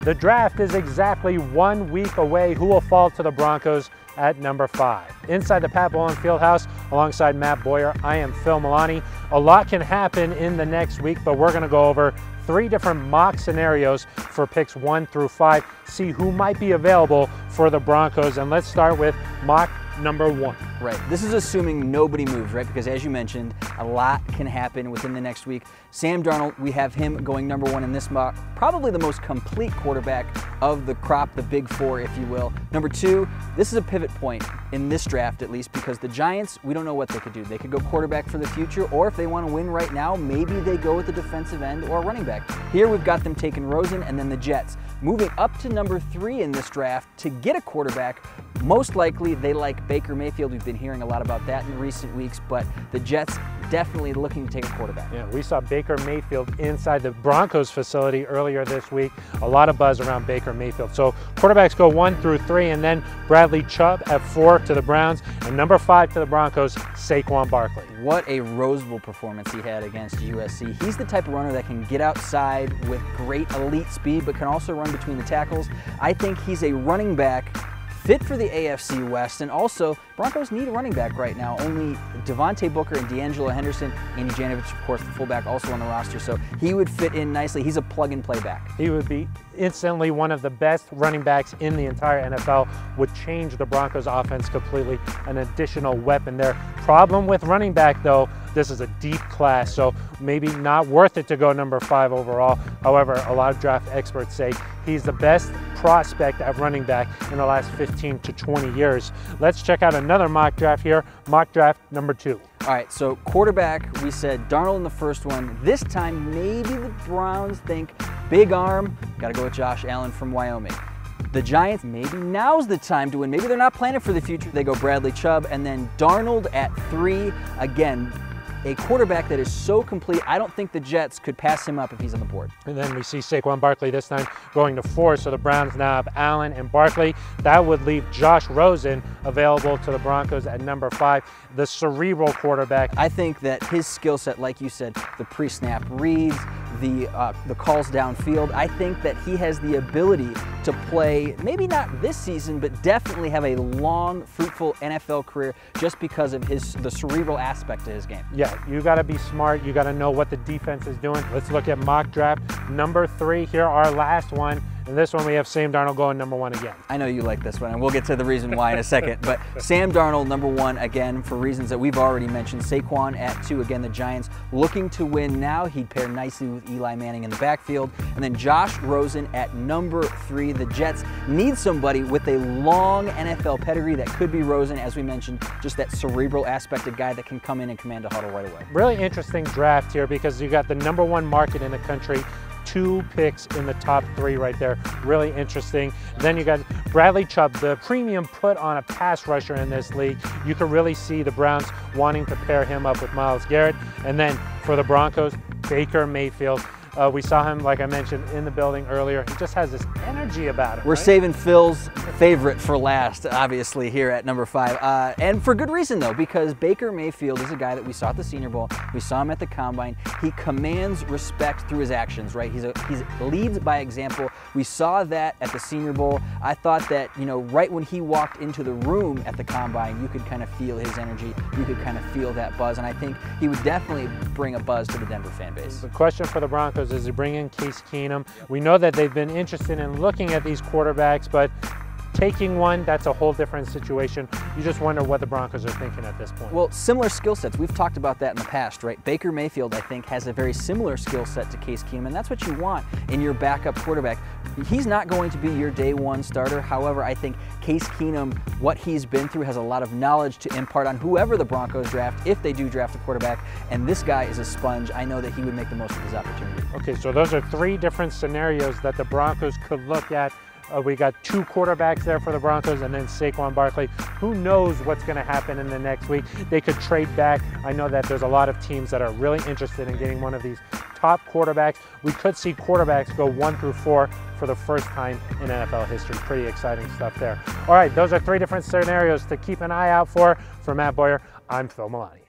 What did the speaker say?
The draft is exactly 1 week away. Who will fall to the Broncos at number 5? Inside the Pat Bowlen Fieldhouse, alongside Matt Boyer, I am Phil Milani. A lot can happen in the next week, but we're going to go over 3 different mock scenarios for picks 1 through 5, see who might be available for the Broncos. And let's start with mock number 1. Right. This is assuming nobody moves, right? Because as you mentioned, a lot can happen within the next week. Sam Darnold, we have him going number 1 in this mock. Probably the most complete quarterback of the crop, the big 4, if you will. Number 2, this is a pivot point in this draft, at least, because the Giants, we don't know what they could do. They could go quarterback for the future, or if they want to win right now, maybe they go with a defensive end or a running back. Here we've got them taking Rosen and then the Jets. Moving up to number 3 in this draft to get a quarterback. Most likely they like Baker Mayfield. We've been hearing a lot about that in recent weeks, but the Jets definitely looking to take a quarterback. Yeah, we saw Baker Mayfield inside the Broncos facility earlier this week. A lot of buzz around Baker Mayfield. So quarterbacks go 1 through 3, and then Bradley Chubb at 4 to the Browns, and number 5 to the Broncos, Saquon Barkley. What a Rose Bowl performance he had against USC. He's the type of runner that can get outside with great elite speed, but can also run between the tackles. I think he's a running back fit for the AFC West, and also Broncos need a running back right now. Only Devontae Booker and D'Angelo Henderson, Andy Janovich, of course, the fullback, also on the roster, so he would fit in nicely. He's a plug-and-play back. He would be instantly one of the best running backs in the entire NFL, would change the Broncos offense completely, an additional weapon there. Problem with running back, though, this is a deep class, so maybe not worth it to go number 5 overall. However, a lot of draft experts say he's the best prospect at running back in the last 15 to 20 years. Let's check out another mock draft here, mock draft number 2. All right, so quarterback, we said Darnold in the first one. This time, maybe the Browns think big arm, got to go with Josh Allen from Wyoming. The Giants, maybe now's the time to win. Maybe they're not planning for the future. They go Bradley Chubb, and then Darnold at 3. Again, a quarterback that is so complete, I don't think the Jets could pass him up if he's on the board. And then we see Saquon Barkley this time going to 4, so the Browns now have Allen and Barkley. That would leave Josh Rosen available to the Broncos at number 5, the cerebral quarterback. I think that his skill set, like you said, the pre-snap reads, the calls downfield, I think that he has the ability to play, maybe not this season, but definitely have a long, fruitful NFL career just because of the cerebral aspect to his game. Yeah, you got to be smart. You got to know what the defense is doing. Let's look at mock draft number 3 here, our last one. And this one we have Sam Darnold going number 1 again. I know you like this one, and we'll get to the reason why in a second. But Sam Darnold, number 1, again, for reasons that we've already mentioned. Saquon at 2, again, the Giants looking to win now. He'd pair nicely with Eli Manning in the backfield. And then Josh Rosen at number 3. The Jets need somebody with a long NFL pedigree. That could be Rosen, as we mentioned, just that cerebral aspected guy that can come in and command a huddle right away. Really interesting draft here because you got the number 1 market in the country, 2 picks in the top 3 right there. Really interesting. Then you got Bradley Chubb, the premium put on a pass rusher in this league. You can really see the Browns wanting to pair him up with Myles Garrett. And then for the Broncos, Baker Mayfield. We saw him, like I mentioned, in the building earlier. He just has this energy about him. We're saving Phil's favorite for last, obviously, here at number 5. And for good reason, though, because Baker Mayfield is a guy that we saw at the Senior Bowl. We saw him at the Combine. He commands respect through his actions, right? He leads by example. We saw that at the Senior Bowl. I thought that, you know, right when he walked into the room at the Combine, you could kind of feel his energy. You could kind of feel that buzz. And I think he would definitely bring a buzz to the Denver fan base. The question for the Broncos is to bring in Case Keenum. We know that they've been interested in looking at these quarterbacks, but taking one, that's a whole different situation. You just wonder what the Broncos are thinking at this point. Well, similar skill sets. We've talked about that in the past, right? Baker Mayfield, I think, has a very similar skill set to Case Keenum, and that's what you want in your backup quarterback. He's not going to be your day 1 starter. However, I think Case Keenum, what he's been through, has a lot of knowledge to impart on whoever the Broncos draft, if they do draft a quarterback, and this guy is a sponge. I know that he would make the most of his opportunity. Okay, so those are 3 different scenarios that the Broncos could look at. We got 2 quarterbacks there for the Broncos, and then Saquon Barkley. Who knows what's going to happen in the next week? They could trade back. I know that there's a lot of teams that are really interested in getting one of these top quarterbacks. We could see quarterbacks go 1 through 4 for the first time in NFL history. Pretty exciting stuff there. All right, those are 3 different scenarios to keep an eye out for. For Matt Boyer, I'm Phil Milani.